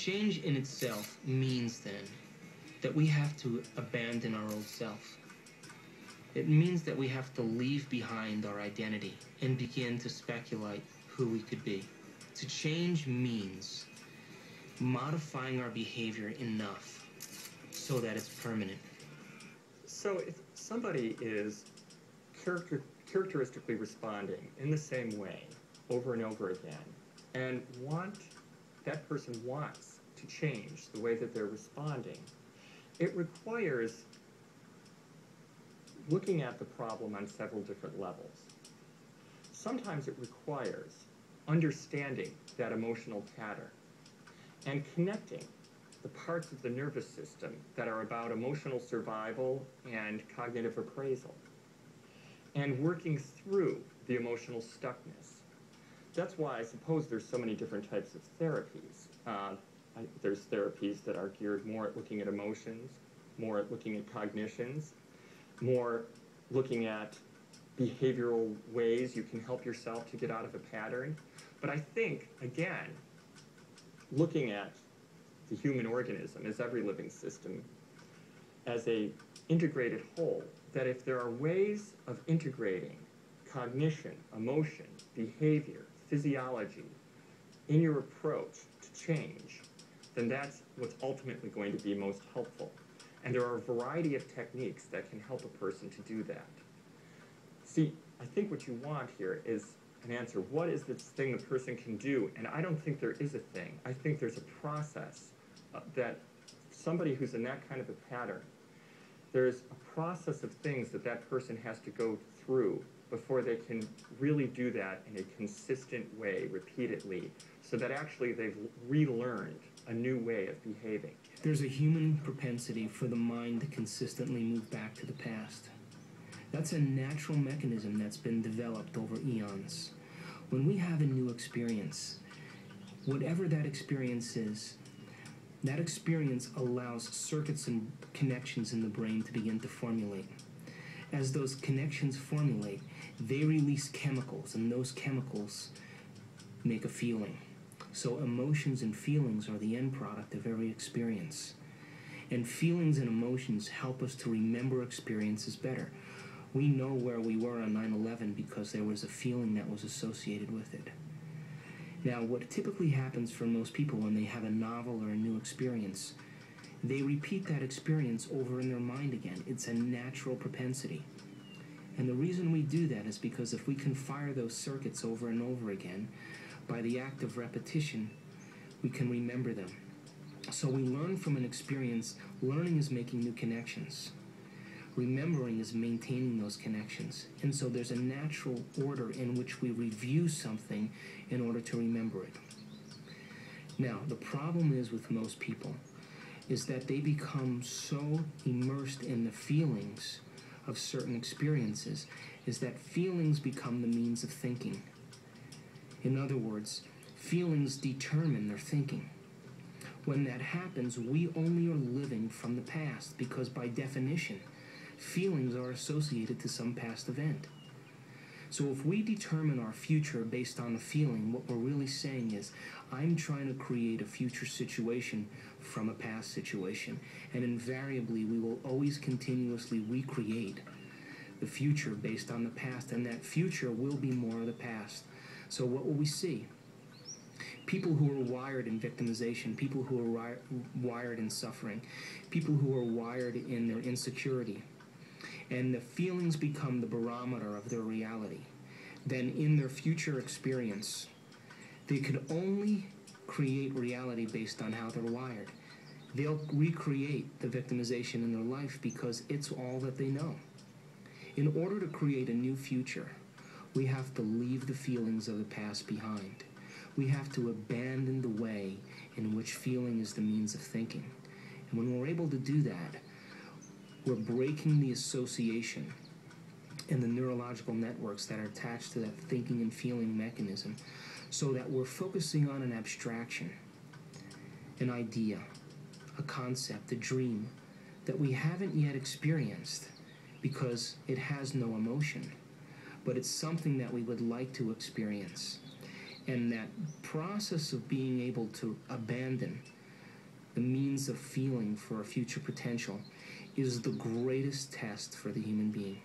Change in itself means then that we have to abandon our old self. It means that we have to leave behind our identity and begin to speculate who we could be. To change means modifying our behavior enough so that it's permanent. So if somebody is characteristically responding in the same way over and over again, and that person wants to change the way that they're responding, it requires looking at the problem on several different levels. Sometimes it requires understanding that emotional pattern and connecting the parts of the nervous system that are about emotional survival and cognitive appraisal, and working through the emotional stuckness. That's why I suppose there's so many different types of therapies. There's therapies that are geared more at looking at emotions, more at looking at cognitions, more looking at behavioral ways you can help yourself to get out of a pattern. But I think, again, looking at the human organism as every living system, as a integrated whole, that if there are ways of integrating cognition, emotion, behavior, physiology in your approach to change, then that's what's ultimately going to be most helpful. And there are a variety of techniques that can help a person to do that. See, I think what you want here is an answer. What is this thing the person can do? And I don't think there is a thing. I think there's a process that somebody who's in that kind of a pattern, there's a process of things that that person has to go through before they can really do that in a consistent way, repeatedly, so that actually they've relearned a new way of behaving. There's a human propensity for the mind to consistently move back to the past. That's a natural mechanism that's been developed over eons. When we have a new experience, whatever that experience is, that experience allows circuits and connections in the brain to begin to formulate. As those connections formulate, they release chemicals, and those chemicals make a feeling. So emotions and feelings are the end product of every experience. And feelings and emotions help us to remember experiences better. We know where we were on 9/11 because there was a feeling that was associated with it. Now, what typically happens for most people when they have a novel or a new experience, they repeat that experience over in their mind again. It's a natural propensity. And the reason we do that is because if we can fire those circuits over and over again, by the act of repetition, we can remember them. So we learn from an experience. Learning is making new connections. Remembering is maintaining those connections. And so there's a natural order in which we review something in order to remember it. Now, the problem is with most people is that they become so immersed in the feelings of certain experiences is that feelings become the means of thinking. In other words, feelings determine their thinking. When that happens, we only are living from the past because by definition, feelings are associated to some past event. So if we determine our future based on a feeling, what we're really saying is, I'm trying to create a future situation from a past situation. And invariably, we will always continuously recreate the future based on the past, and that future will be more of the past. So what will we see? People who are wired in victimization, people who are wired in suffering, people who are wired in their insecurity, and the feelings become the barometer of their reality, then in their future experience, they could only create reality based on how they're wired. They'll recreate the victimization in their life because it's all that they know. In order to create a new future, we have to leave the feelings of the past behind. We have to abandon the way in which feeling is the means of thinking. And when we're able to do that, we're breaking the association and the neurological networks that are attached to that thinking and feeling mechanism so that we're focusing on an abstraction, an idea, a concept, a dream that we haven't yet experienced because it has no emotion, but it's something that we would like to experience. And that process of being able to abandon the means of feeling for a future potential, is the greatest test for the human being.